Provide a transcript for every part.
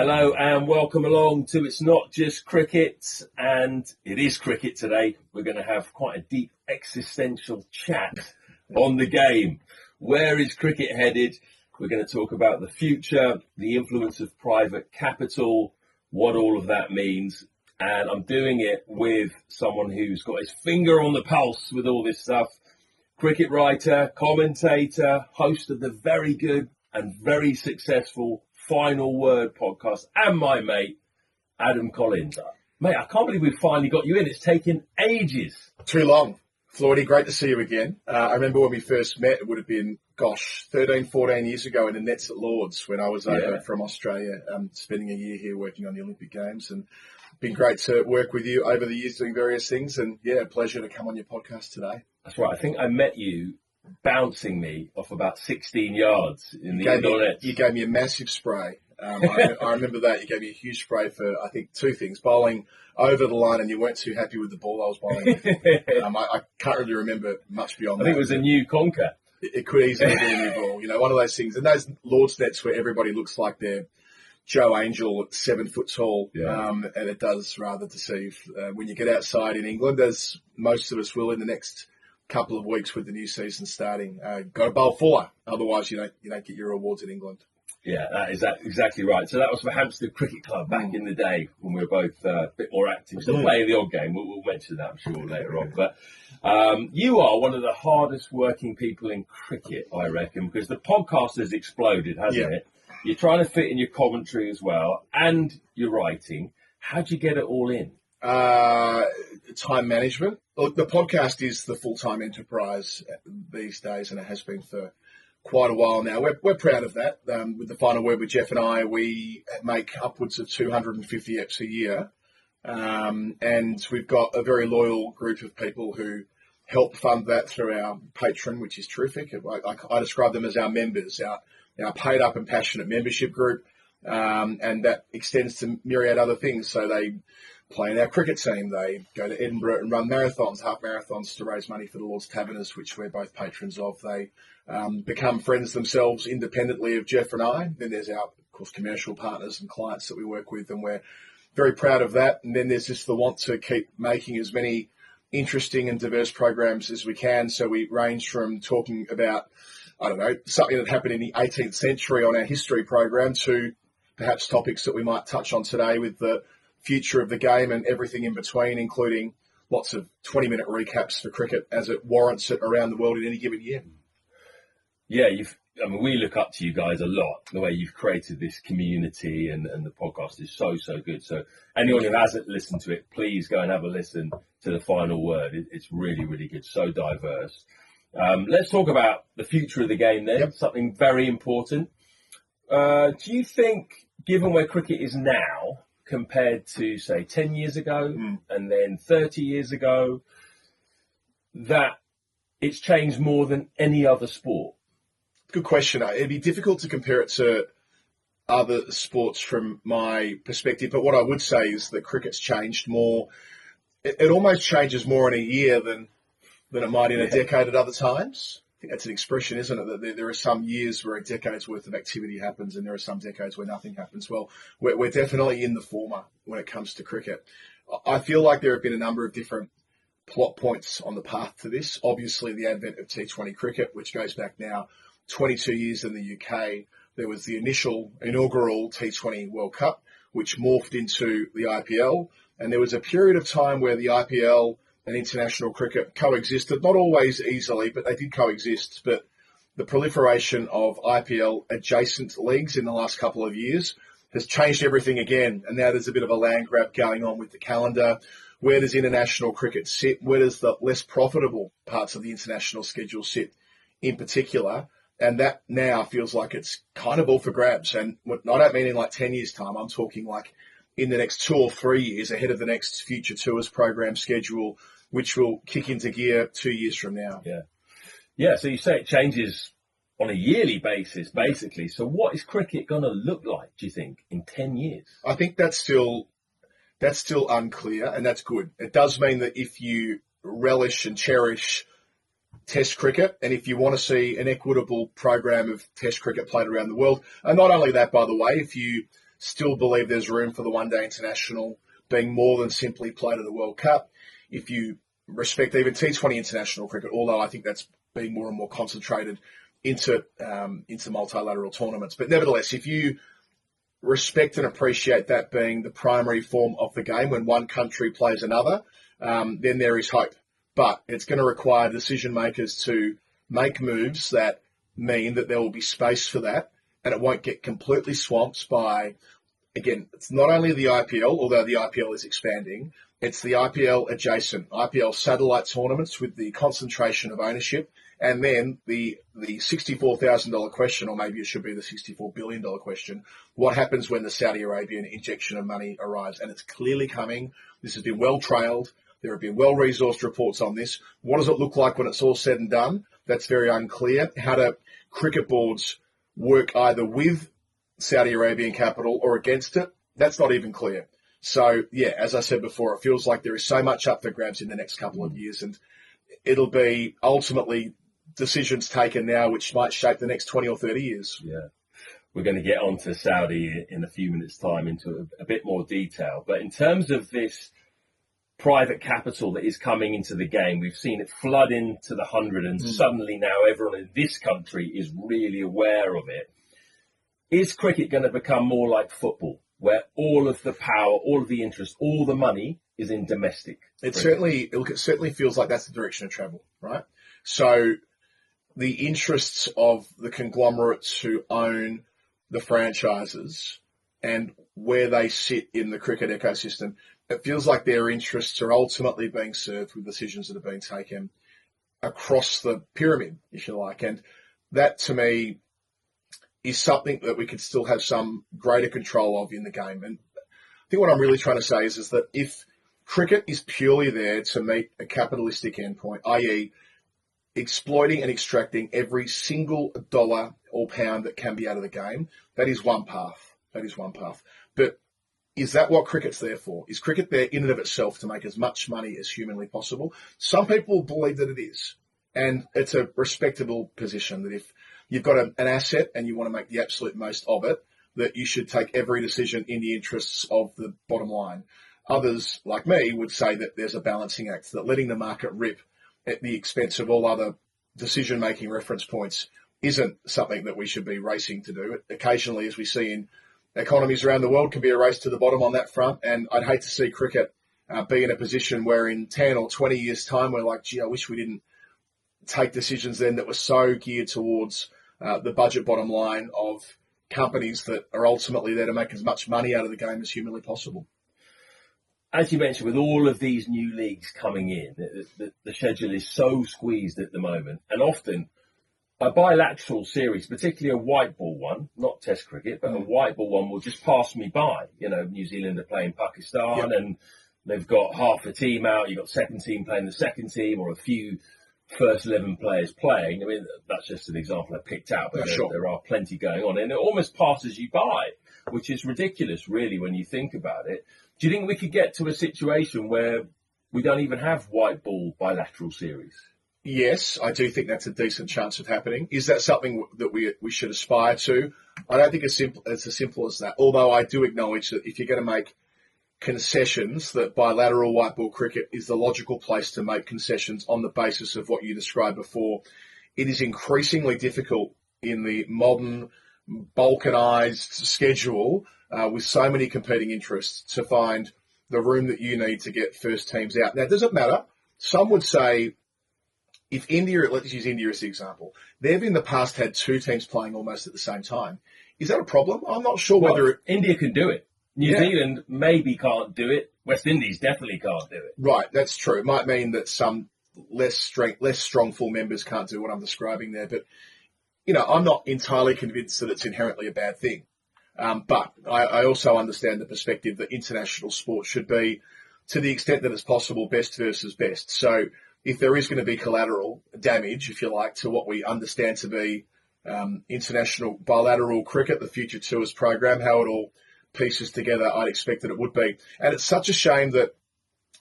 Hello and welcome along to It's Not Just Cricket, and it is cricket today. We're going to have quite a deep existential chat on the game. Where is cricket headed? We're going to talk about the future, the influence of private capital, what all of that means. And I'm doing it with someone who's got his finger on the pulse with all this stuff. Cricket writer, commentator, host of the very good and very successful Final Word podcast, and my mate, Adam Collins. Mate, I can't believe we finally got you in. It's taken ages. Too long. Floydie, great to see you again. I remember when we first met, it would have been, 13, 14 years ago in the nets at Lords when I was over from Australia, spending a year here working on the Olympic Games. And been great to work with you over the years doing various things. And, a pleasure to come on your podcast today. That's right. I think I met you bouncing me off about 16 yards in the indoor nets. You gave me a massive spray. I remember that. You gave me a huge spray for, I think, two things. Bowling over the line, and you weren't too happy with the ball I was bowling. I can't really remember much beyond that. I think it was a new Conker. It could easily be a new ball. One of those things. And those Lord's nets where everybody looks like they're Joe Angel at 7 foot tall, and it does rather deceive. When you get outside in England, as most of us will in the next couple of weeks with the new season starting, got to bowl fuller. Otherwise, you don't get your awards in England. Yeah, that is exactly right. So that was for Hampstead Cricket Club back in the day when we were both a bit more active. Still playing the odd game. We'll mention that, I'm sure, later on. But you are one of the hardest working people in cricket, I reckon, because the podcast has exploded, hasn't it? You're trying to fit in your commentary as well, and your writing. How do you get it all in? Time management. Look, the podcast is the full-time enterprise these days, and it has been for quite a while now. We're proud of that. With the Final Word with Jeff and I, we make upwards of 250 eps a year, and we've got a very loyal group of people who help fund that through our Patreon, which is terrific. I describe them as our members, our paid up and passionate membership group, and that extends to myriad other things. So they play in our cricket team. They go to Edinburgh and run marathons, half marathons, to raise money for the Lord's Taverners, which we're both patrons of. They become friends themselves independently of Jeff and I. Then there's our, of course, commercial partners and clients that we work with, and we're very proud of that. And then there's just the want to keep making as many interesting and diverse programs as we can. So we range from talking about, something that happened in the 18th century on our history program to perhaps topics that we might touch on today with the future of the game and everything in between, including lots of 20-minute recaps for cricket as it warrants it around the world in any given year. Yeah, we look up to you guys a lot, the way you've created this community, and the podcast is so good. So anyone who hasn't listened to it, please go and have a listen to the Final Word. It's really, really good, so diverse. Let's talk about the future of the game then, something very important. Do you think, given where cricket is now, compared to, say, 10 years ago and then 30 years ago, that it's changed more than any other sport? Good question. It'd be difficult to compare it to other sports from my perspective, but what I would say is that cricket's changed more. It almost changes more in a year than it might in a decade at other times. I think that's an expression, isn't it? That there are some years where a decade's worth of activity happens and there are some decades where nothing happens. Well, we're definitely in the former when it comes to cricket. I feel like there have been a number of different plot points on the path to this. Obviously, the advent of T20 cricket, which goes back now 22 years in the UK. There was the inaugural T20 World Cup, which morphed into the IPL. And there was a period of time where the IPL and international cricket coexisted, not always easily, but they did coexist. But the proliferation of IPL adjacent leagues in the last couple of years has changed everything again. And now there's a bit of a land grab going on with the calendar. Where does international cricket sit? Where does the less profitable parts of the international schedule sit in particular? And that now feels like it's kind of all for grabs. And I don't mean in like 10 years' time. I'm talking like in the next 2 or 3 years ahead of the next Future Tours program schedule, which will kick into gear 2 years from now. Yeah. So you say it changes on a yearly basis, basically. So what is cricket going to look like, do you think, in 10 years? I think that's still unclear, and that's good. It does mean that if you relish and cherish Test cricket, and if you want to see an equitable program of Test cricket played around the world, and not only that, by the way, if you still believe there's room for the one-day international being more than simply played at the World Cup. If you respect even T20 international cricket, although I think that's being more and more concentrated into multilateral tournaments. But nevertheless, if you respect and appreciate that being the primary form of the game when one country plays another, then there is hope. But it's going to require decision makers to make moves that mean that there will be space for that, and it won't get completely swamped by, again, it's not only the IPL, although the IPL is expanding, it's the IPL adjacent, IPL satellite tournaments with the concentration of ownership, and then the $64,000 question, or maybe it should be the $64 billion question, what happens when the Saudi Arabian injection of money arrives? And it's clearly coming. This has been well trailed. There have been well-resourced reports on this. What does it look like when it's all said and done? That's very unclear. How do cricket boards work either with Saudi Arabian capital or against it? That's not even clear. So, yeah, as I said before, it feels like there is so much up for grabs in the next couple of years, and it'll be ultimately decisions taken now which might shape the next 20 or 30 years. Yeah. We're going to get on to Saudi in a few minutes' time into a bit more detail. But in terms of this private capital that is coming into the game, we've seen it flood into the 100, and suddenly now everyone in this country is really aware of it. Is cricket going to become more like football, where all of the power, all of the interest, all the money is in domestic? It certainly feels like that's the direction of travel, right? So the interests of the conglomerates who own the franchises and where they sit in the cricket ecosystem, it feels like their interests are ultimately being served with decisions that are being taken across the pyramid, if you like. And that, to me, is something that we could still have some greater control of in the game. And I think what I'm really trying to say is that if cricket is purely there to meet a capitalistic endpoint, i.e. exploiting and extracting every single dollar or pound that can be out of the game, that is one path. That is one path. But is that what cricket's there for? Is cricket there in and of itself to make as much money as humanly possible? Some people believe that it is. And it's a respectable position that if you've got an asset and you want to make the absolute most of it, that you should take every decision in the interests of the bottom line. Others, like me, would say that there's a balancing act, that letting the market rip at the expense of all other decision-making reference points isn't something that we should be racing to do. Occasionally, as we see in economies around the world, can be a race to the bottom on that front, and I'd hate to see cricket be in a position where in 10 or 20 years' time we're like, gee, I wish we didn't take decisions then that were so geared towards the budget bottom line of companies that are ultimately there to make as much money out of the game as humanly possible. As you mentioned, with all of these new leagues coming in, the schedule is so squeezed at the moment, and often a bilateral series, particularly a white ball one, not Test cricket, but a white ball one will just pass me by. You know, New Zealand are playing Pakistan, and they've got half a team out. You've got second team playing the second team, or a few first 11 players playing. I mean, that's just an example I picked out, but there are plenty going on, and it almost passes you by, which is ridiculous, really, when you think about it. Do you think we could get to a situation where we don't even have white ball bilateral series? Yes, I do think that's a decent chance of happening. Is that something that we should aspire to? I don't think it's as simple as that, although I do acknowledge that if you're going to make concessions, that bilateral white ball cricket is the logical place to make concessions on the basis of what you described before. It is increasingly difficult in the modern, balkanized schedule with so many competing interests to find the room that you need to get first teams out. Now, it doesn't matter. Some would say if India, let's use India as the example, they've in the past had two teams playing almost at the same time. Is that a problem? I'm not sure whether India can do it. New Zealand maybe can't do it. West Indies definitely can't do it. Right, that's true. It might mean that some less strong full members can't do what I'm describing there. But, you know, I'm not entirely convinced that it's inherently a bad thing. But I also understand the perspective that international sport should be, to the extent that it's possible, best versus best. So if there is going to be collateral damage, if you like, to what we understand to be international bilateral cricket, the Future Tours program, how it all pieces together, I'd expect that it would be. And it's such a shame that,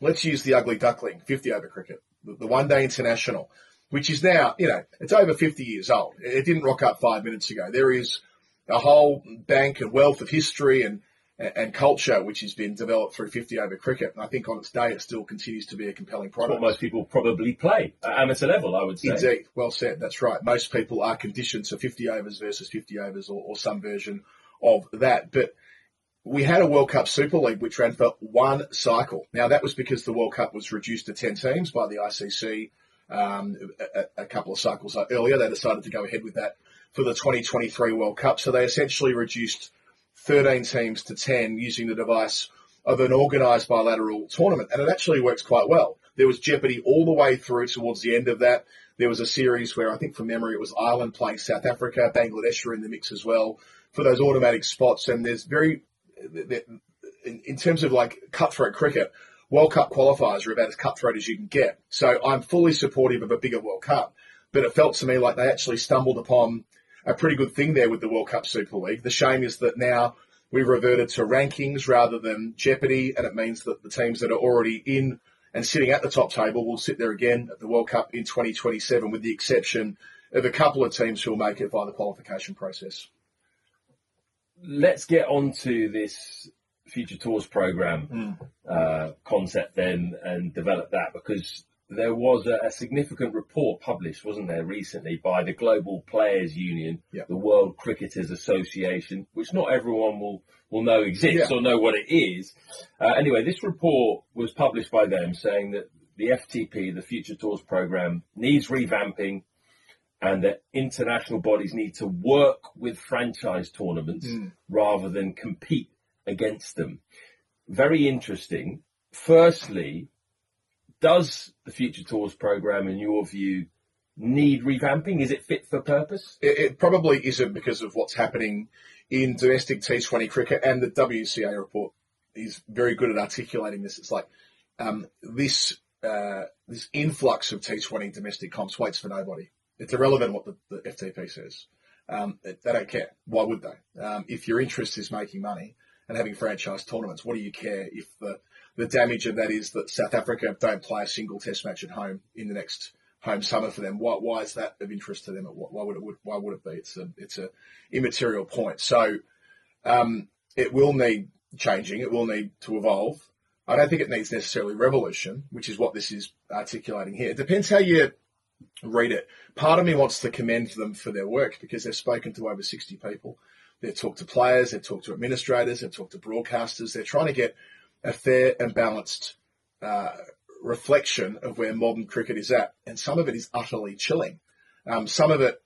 let's use the ugly duckling, 50-over cricket, the one-day international, which is now, you know, it's over 50 years old. It didn't rock up 5 minutes ago. There is a whole bank and wealth of history and and culture which has been developed through 50-over cricket. And I think on its day it still continues to be a compelling product. What most people probably play at amateur level, I would say. Indeed, well said. That's right. Most people are conditioned to 50 overs versus 50 overs or some version of that. But we had a World Cup Super League which ran for one cycle. Now, that was because the World Cup was reduced to 10 teams by the ICC a couple of cycles earlier. They decided to go ahead with that for the 2023 World Cup. So they essentially reduced 13 teams to 10 using the device of an organised bilateral tournament. And it actually works quite well. There was jeopardy all the way through towards the end of that. There was a series where I think from memory it was Ireland playing South Africa. Bangladesh were in the mix as well for those automatic spots. And there's in terms of like cutthroat cricket, World Cup qualifiers are about as cutthroat as you can get. So I'm fully supportive of a bigger World Cup. But it felt to me like they actually stumbled upon a pretty good thing there with the World Cup Super League. The shame is that now we've reverted to rankings rather than jeopardy, and it means that the teams that are already in and sitting at the top table will sit there again at the World Cup in 2027, with the exception of a couple of teams who will make it via the qualification process. Let's get on to this Future Tours program concept then and develop that, because there was a significant report published, wasn't there, recently by the Global Players Union, the World Cricketers Association, which not everyone will know exists or know what it is. Anyway, this report was published by them saying that the FTP, the Future Tours program, needs revamping and that international bodies need to work with franchise tournaments rather than compete against them. Very interesting. Firstly, does the Future Tours program, in your view, need revamping? Is it fit for purpose? It probably isn't, because of what's happening in domestic T20 cricket, and the WCA report is very good at articulating this. It's like this influx of T20 domestic comps waits for nobody. It's irrelevant what the FTP says. They don't care. Why would they? If your interest is making money and having franchise tournaments, what do you care if the damage of that is that South Africa don't play a single test match at home in the next home summer for them? Why is that of interest to them? Why would it be? It's a immaterial point. So it will need changing. It will need to evolve. I don't think it needs necessarily revolution, which is what this is articulating here. It depends how you read it. Part of me wants to commend them for their work, because they've spoken to over 60 people. They've talked to players, they've talked to administrators, they've talked to broadcasters. They're trying to get a fair and balanced reflection of where modern cricket is at. And some of it is utterly chilling. Some of it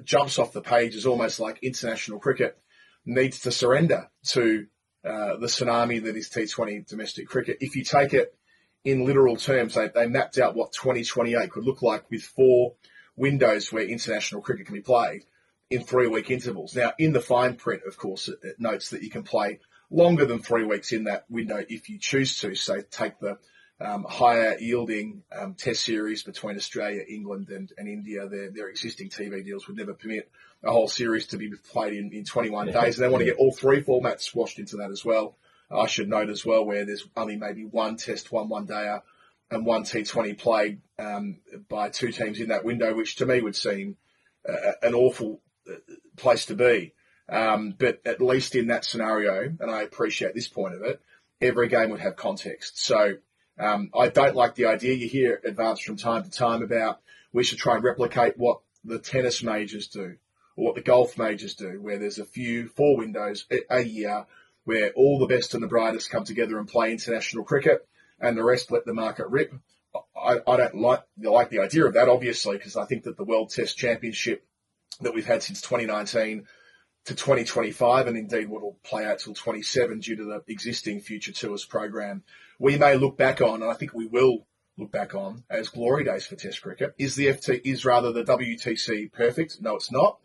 jumps off the page as almost like international cricket needs to surrender to the tsunami that is T20 domestic cricket. If you take it in literal terms, they mapped out what 2028 could look like with 4 windows where international cricket can be played in 3-week intervals. Now, in the fine print, of course, it notes that you can play longer than 3 weeks in that window if you choose to. So take the higher yielding test series between Australia, England and India. Their existing TV deals would never permit a whole series to be played in 21 days. And they want to get all 3 formats squashed into that as well. I should note as well, where there's only maybe 1 test, 1 one-dayer and 1 T20 played by 2 teams in that window, which to me would seem an awful place to be. But at least in that scenario, and I appreciate this point of it, every game would have context. So I don't like the idea. You hear advance from time to time about we should try and replicate what the tennis majors do or what the golf majors do, where there's 4 windows a year where all the best and the brightest come together and play international cricket and the rest let the market rip. I don't like the idea of that, obviously, because I think that the World Test Championship that we've had since 2019 to 2025, and indeed what will play out till 27 due to the existing Future Tours program, we may look back on, and I think we will look back on, as glory days for Test cricket. Is the WTC perfect? No, it's not.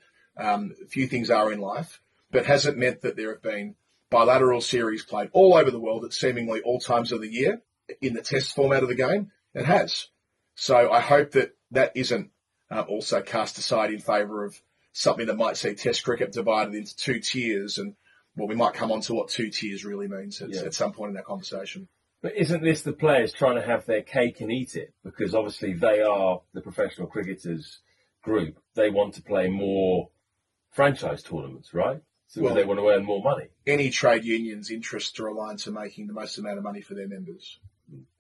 Few things are in life, but has it meant that there have been bilateral series played all over the world at seemingly all times of the year in the test format of the game? It has. So I hope that isn't also cast aside in favour of something that might see Test cricket divided into 2 tiers, and we might come on to what 2 tiers really means at some point in that conversation. But isn't this the players trying to have their cake and eat it? Because obviously they are the professional cricketers group. They want to play more franchise tournaments, right? So they want to earn more money. Any trade union's interests are aligned to making the most amount of money for their members.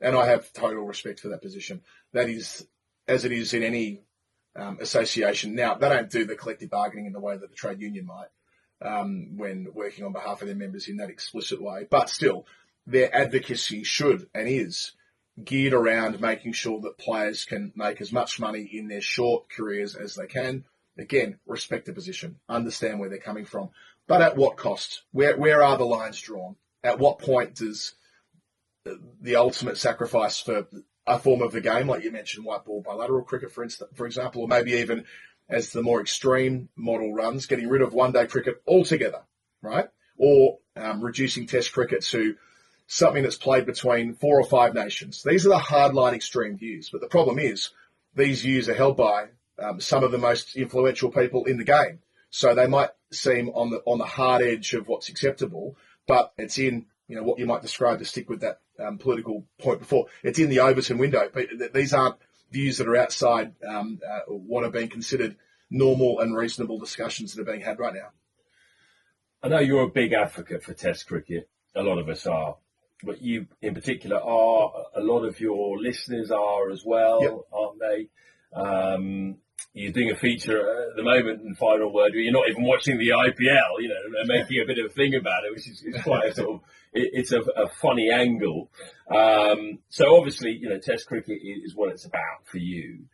And I have total respect for that position. That is, as it is in any association. Now, they don't do the collective bargaining in the way that the trade union might when working on behalf of their members in that explicit way. But still, their advocacy should and is geared around making sure that players can make as much money in their short careers as they can. Again, respect the position, understand where they're coming from. But at what cost? Where are the lines drawn? At what point does the ultimate sacrifice for a form of the game, like you mentioned, white ball bilateral cricket, for example, or maybe even as the more extreme model runs, getting rid of one-day cricket altogether, right? Or reducing Test cricket to something that's played between 4 or 5 nations. These are the hardline extreme views. But the problem is these views are held by some of the most influential people in the game. So they might seem on the hard edge of what's acceptable, but it's in what you might describe, to stick with that political point before, it's in the Overton window. But these aren't views that are outside what are being considered normal and reasonable discussions that are being had right now. I know you're a big advocate for Test cricket. A lot of us are. But you, in particular, are. A lot of your listeners are as well, yep. Aren't they? You're doing a feature at the moment in Final Word where you're not even watching the IPL, and making a bit of a thing about it, which is quite a sort of, it's a funny angle. So obviously, Test cricket is what it's about for you.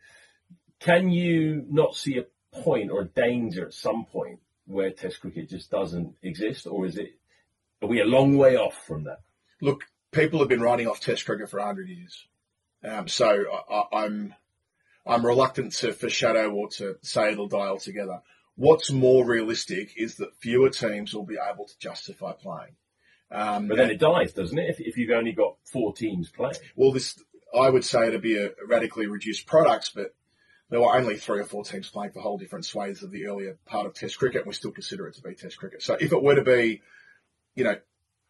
Can you not see a point or a danger at some point where Test cricket just doesn't exist, or are we a long way off from that? Look, people have been writing off Test cricket for 100 years. So I'm reluctant to foreshadow or to say it'll die altogether. What's more realistic is that fewer teams will be able to justify playing. But then it dies, doesn't it, if you've only got 4 teams playing? Well, I would say it'd be a radically reduced product, but there were only 3 or 4 teams playing for whole different swathes of the earlier part of Test cricket, and we still consider it to be Test cricket. So if it were to be,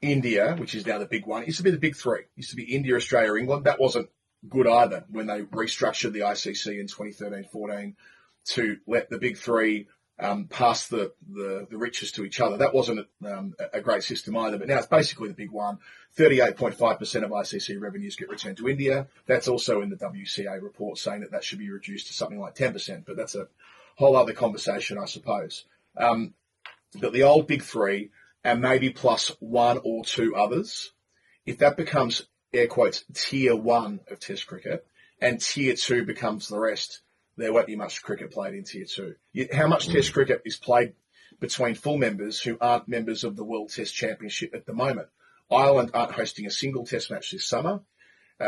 India, which is now the big one, it used to be the big 3. It used to be India, Australia, England. That wasn't good either when they restructured the ICC in 2013-14 to let the big 3 pass the riches to each other. That wasn't a great system either, but now it's basically the big one. 38.5% of ICC revenues get returned to India. That's also in the WCA report saying that should be reduced to something like 10%, but that's a whole other conversation, I suppose. But the old big 3, and maybe plus 1 or 2 others, if that becomes, air quotes, tier 1 of Test cricket, and tier 2 becomes the rest, there won't be much cricket played in tier 2. How much Test cricket is played between full members who aren't members of the World Test Championship at the moment? Ireland aren't hosting a single Test match this summer.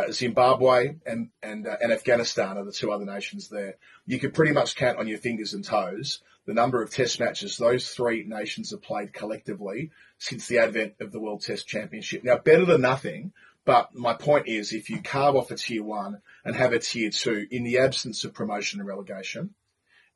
Zimbabwe and Afghanistan are the 2 other nations there. You could pretty much count on your fingers and toes the number of Test matches those 3 nations have played collectively since the advent of the World Test Championship. Now, better than nothing, but my point is, if you carve off a tier 1 and have a tier 2 in the absence of promotion and relegation,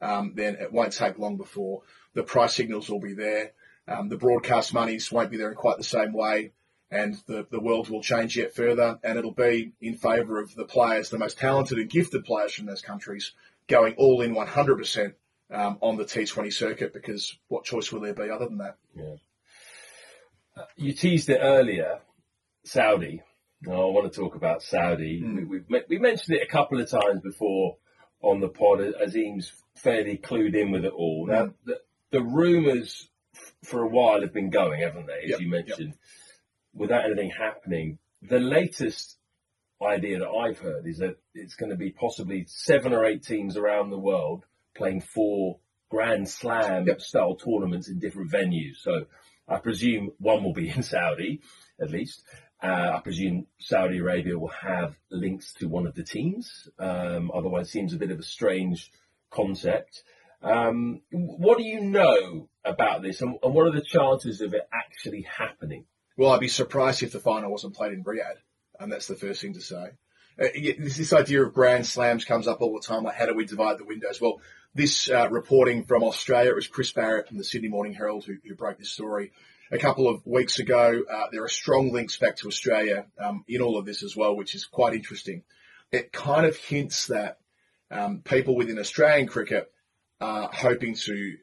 then it won't take long before the price signals will be there. The broadcast monies won't be there in quite the same way, and the world will change yet further, and it'll be in favour of the players, the most talented and gifted players from those countries, going all in 100% on the T20 circuit, because what choice will there be other than that? Yeah. You teased it earlier, Saudi. I want to talk about Saudi. We mentioned it a couple of times before on the pod. Azim's fairly clued in with it all. Now, the rumours for a while have been going, haven't they, as you mentioned, without anything happening. The latest idea that I've heard is that it's going to be possibly 7 or 8 teams around the world playing 4 Grand Slam-style tournaments in different venues. So I presume one will be in Saudi, at least. I presume Saudi Arabia will have links to one of the teams. Otherwise, it seems a bit of a strange concept. What do you know about this, and what are the chances of it actually happening? Well, I'd be surprised if the final wasn't played in Riyadh, and that's the first thing to say. This idea of Grand Slams comes up all the time, like how do we divide the windows? Well, this reporting from Australia, it was Chris Barrett from the Sydney Morning Herald who broke this story a couple of weeks ago. There are strong links back to Australia in all of this as well, which is quite interesting. It kind of hints that people within Australian cricket are hoping to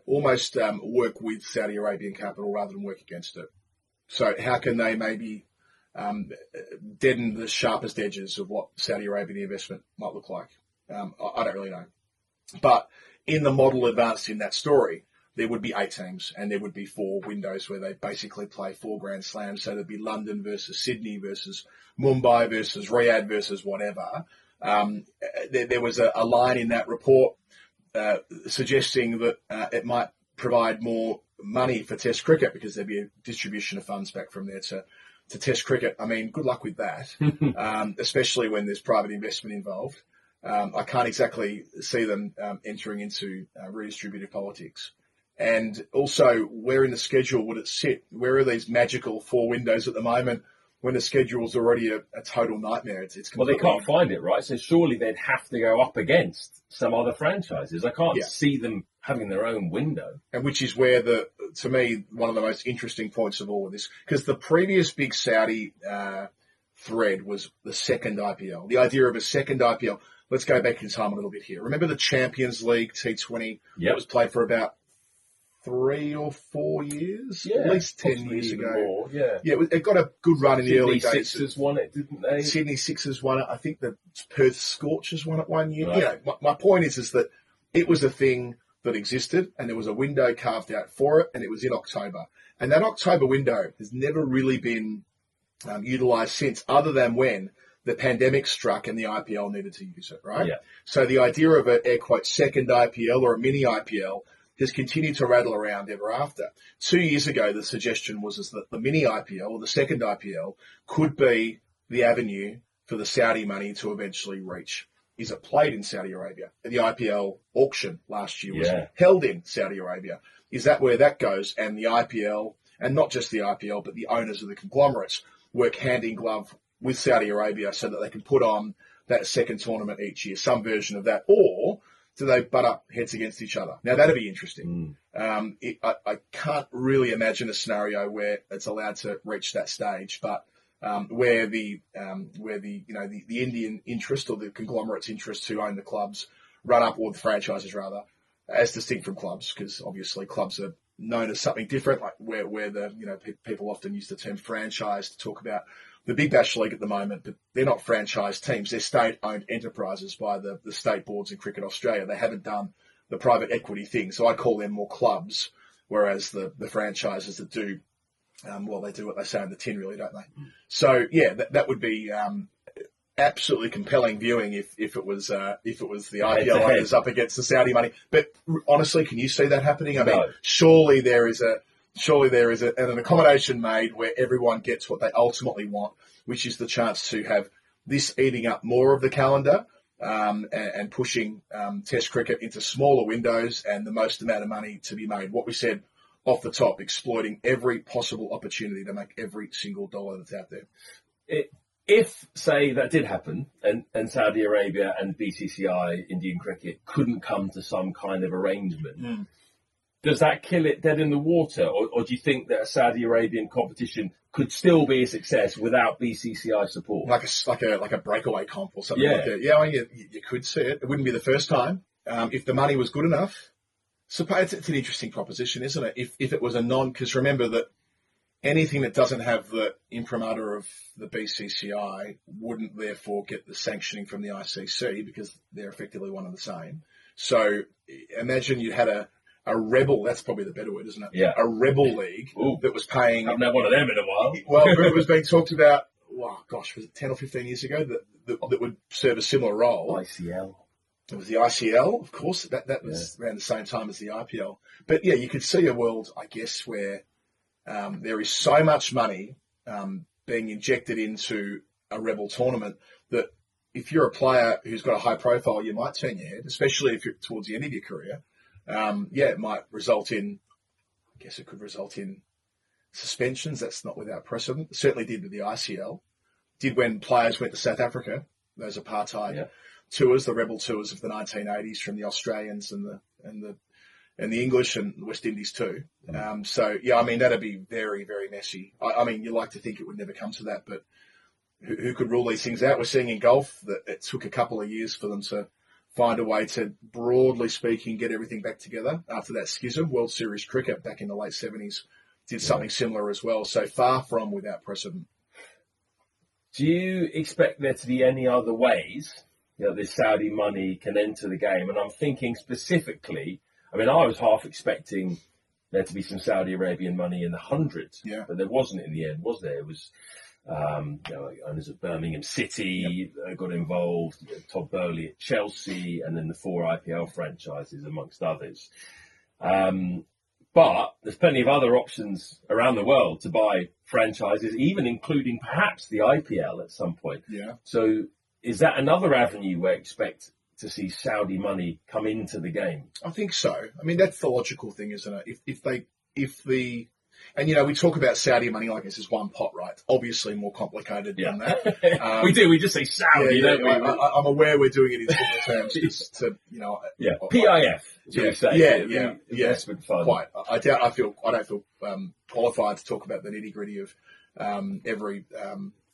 almost work with Saudi Arabian capital rather than work against it. So how can they maybe deaden the sharpest edges of what Saudi Arabian investment might look like? I don't really know. But in the model advanced in that story, there would be 8 teams and there would be 4 windows where they basically play 4 Grand Slams. So there'd be London versus Sydney versus Mumbai versus Riyadh versus whatever. There was a line in that report suggesting that it might provide more money for Test cricket because there'd be a distribution of funds back from there to Test cricket. I mean, good luck with that, especially when there's private investment involved. I can't exactly see them entering into redistributive politics. And also, where in the schedule would it sit? Where are these magical 4 windows at the moment when the schedule's already a total nightmare? It's well, they can't find it, right? So surely they'd have to go up against some other franchises. I can't see them having their own window. And which is where, to me, one of the most interesting points of all of this, because the previous big Saudi thread was the second IPL. The idea of a second IPL. Let's go back in time a little bit here. Remember the Champions League T20 that was played for about 3 or 4 years? At least 10 years ago. More. It got a good run in the early days. Sydney Sixers won it, didn't they? Sydney Sixers won it. I think the Perth Scorchers won it one year. Right. My point is that it was a thing that existed and there was a window carved out for it and it was in October. And that October window has never really been utilised since, other than when the pandemic struck and the IPL needed to use it, right? Yeah. So the idea of an air quote second IPL or a mini IPL has continued to rattle around ever after. 2 years ago, the suggestion was that the mini IPL or the second IPL could be the avenue for the Saudi money to eventually reach. Is it played in Saudi Arabia? The IPL auction last year was held in Saudi Arabia. Is that where that goes? And the IPL, and not just the IPL, but the owners of the conglomerates work hand in glove with Saudi Arabia so that they can put on that second tournament each year, some version of that, or do they butt up heads against each other? Now that'd be interesting. I can't really imagine a scenario where it's allowed to reach that stage, but where the Indian interest or the conglomerates' interests who own the clubs run up, or the franchises rather, as distinct from clubs, because obviously clubs are known as something different, like where the people often use the term franchise to talk about the Big Bash League at the moment, but they're not franchise teams. They're state-owned enterprises by the state boards in Cricket Australia. They haven't done the private equity thing, so I call them more clubs, whereas the franchises that do, they do what they say in the tin, really, don't they? So, that would be absolutely compelling viewing if it was the IPL owners up against the Saudi money. But honestly, can you see that happening? I mean, surely there is an accommodation made where everyone gets what they ultimately want, which is the chance to have this eating up more of the calendar and pushing Test cricket into smaller windows and the most amount of money to be made. What we said off the top, exploiting every possible opportunity to make every single dollar that's out there. If, say, that did happen and Saudi Arabia and BCCI, Indian Cricket, couldn't come to some kind of arrangement, does that kill it dead in the water? Or do you think that a Saudi Arabian competition could still be a success without BCCI support? Like a breakaway comp or something like that. Yeah, you could see it. It wouldn't be the first time. If the money was good enough. So it's an interesting proposition, isn't it? If it was because remember that anything that doesn't have the imprimatur of the BCCI wouldn't therefore get the sanctioning from the ICC because they're effectively one and the same. So imagine you had a rebel, that's probably the better word, isn't it? Yeah. A rebel league that was paying... I haven't had one of them in a while. Well, it was being talked about, was it 10 or 15 years ago that would serve a similar role? ICL. It was the ICL, of course. That was around the same time as the IPL. But, you could see a world, I guess, where there is so much money being injected into a rebel tournament that if you're a player who's got a high profile, you might turn your head, especially if you're towards the end of your career. It might result in, it could result in suspensions. That's not without precedent. It certainly did with the ICL. Did when players went to South Africa, those apartheid tours, the rebel tours of the 1980s from the Australians and the English and the West Indies too. That'd be very, very messy. You like to think it would never come to that, but who could rule these things out? We're seeing in golf that it took a couple of years for them to find a way to, broadly speaking, get everything back together after that schism. World Series cricket back in the late 70s did something similar as well. So far from without precedent. Do you expect there to be any other ways this Saudi money can enter the game? And I'm thinking specifically, I was half expecting there to be some Saudi Arabian money in the hundreds, but there wasn't in the end, was there? It was owners of Birmingham City got involved, Todd Boehly at Chelsea, and then the 4 IPL franchises, amongst others. But there's plenty of other options around the world to buy franchises, even including perhaps the IPL at some point. Yeah. So is that another avenue where you expect to see Saudi money come into the game? I think so. That's the logical thing, isn't it? And we talk about Saudi money like this is one pot, right? It's obviously more complicated than that. We do. We just say Saudi, don't we? I'm aware we're doing it in simple terms, just to, PIF, we say. Investment fund. Quite. I don't feel qualified to talk about the nitty gritty of every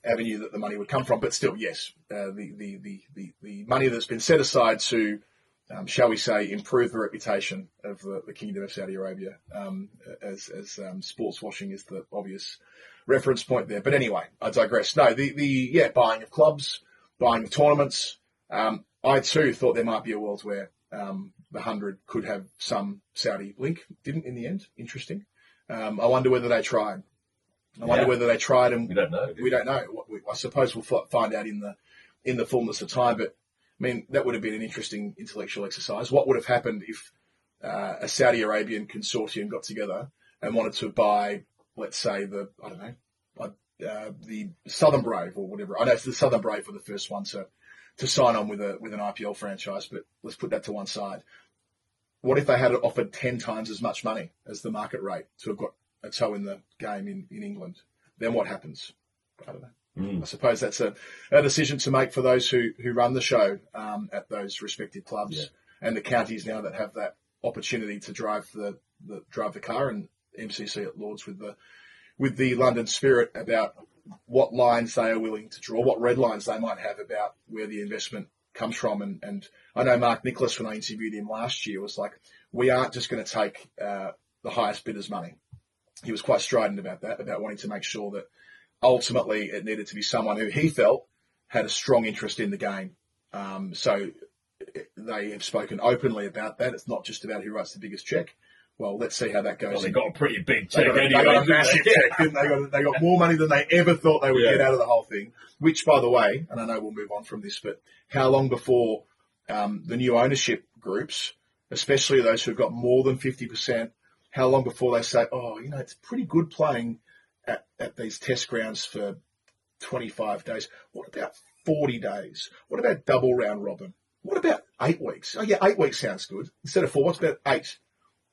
avenue that the money would come from, but still, yes, the money that's been set aside to, shall we say, improve the reputation of the Kingdom of Saudi Arabia, as sports washing is the obvious reference point there. But anyway, I digress. No, the buying of clubs, buying of tournaments. I too thought there might be a world where the 100 could have some Saudi link. Didn't in the end. Interesting. I wonder whether they tried. And we don't know. We don't know. I suppose we'll find out in the fullness of time. But that would have been an interesting intellectual exercise. What would have happened if a Saudi Arabian consortium got together and wanted to buy, let's say, the Southern Brave or whatever? I know the Southern Brave were the first one to sign on with an IPL franchise, but let's put that to one side. What if they had offered 10 times as much money as the market rate to have got a toe in the game in England? Then what happens? I don't know. I suppose that's a decision to make for those who run the show at those respective clubs and the counties now that have that opportunity to drive the car, and MCC at Lords with the London Spirit about what lines they are willing to draw, what red lines they might have about where the investment comes from. And I know Mark Nicholas, when I interviewed him last year, was like, we aren't just going to take the highest bidder's money. He was quite strident about that, about wanting to make sure that ultimately it needed to be someone who he felt had a strong interest in the game. So they have spoken openly about that. It's not just about who writes the biggest check. Well, let's see how that goes. Well, they got a pretty big check anyway. They got a massive check, didn't they? They got more money than they ever thought they would get out of the whole thing. Which, by the way, and I know we'll move on from this, but how long before the new ownership groups, especially those who've got more than 50%, how long before they say, it's pretty good playing at these test grounds for 25 days. What about 40 days? What about double round robin? What about 8 weeks? 8 weeks sounds good. Instead of 4, what's about 8?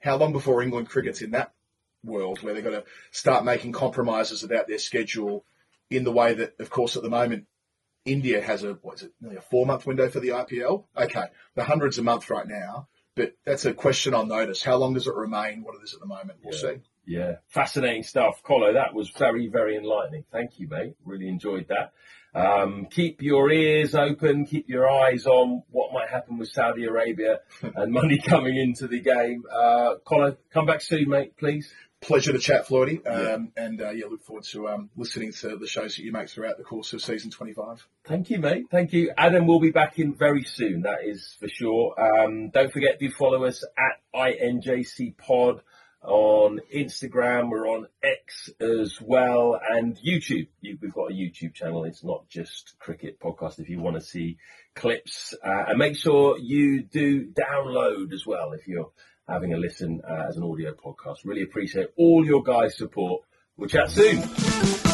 How long before England cricket's in that world where they've got to start making compromises about their schedule in the way that, of course, at the moment, India has nearly a 4-month window for the IPL? Okay, the 100's a month right now, but that's a question I'll notice. How long does it remain? What it is at the moment? We'll see. Yeah, fascinating stuff. Colo, that was very, very enlightening. Thank you, mate. Really enjoyed that. Keep your ears open, keep your eyes on what might happen with Saudi Arabia and money coming into the game. Colo, come back soon, mate, please. Pleasure to chat, Floydie. Look forward to listening to the shows that you make throughout the course of season 25. Thank you, mate. Thank you. Adam will be back in very soon, that is for sure. Don't forget to follow us at INJC Pod on Instagram. We're on X as well, and YouTube. We've got a YouTube channel. It's not just cricket podcast if you want to see clips. And make sure you do download as well if you're having a listen as an audio podcast. Really appreciate all your guys' support. We'll chat soon.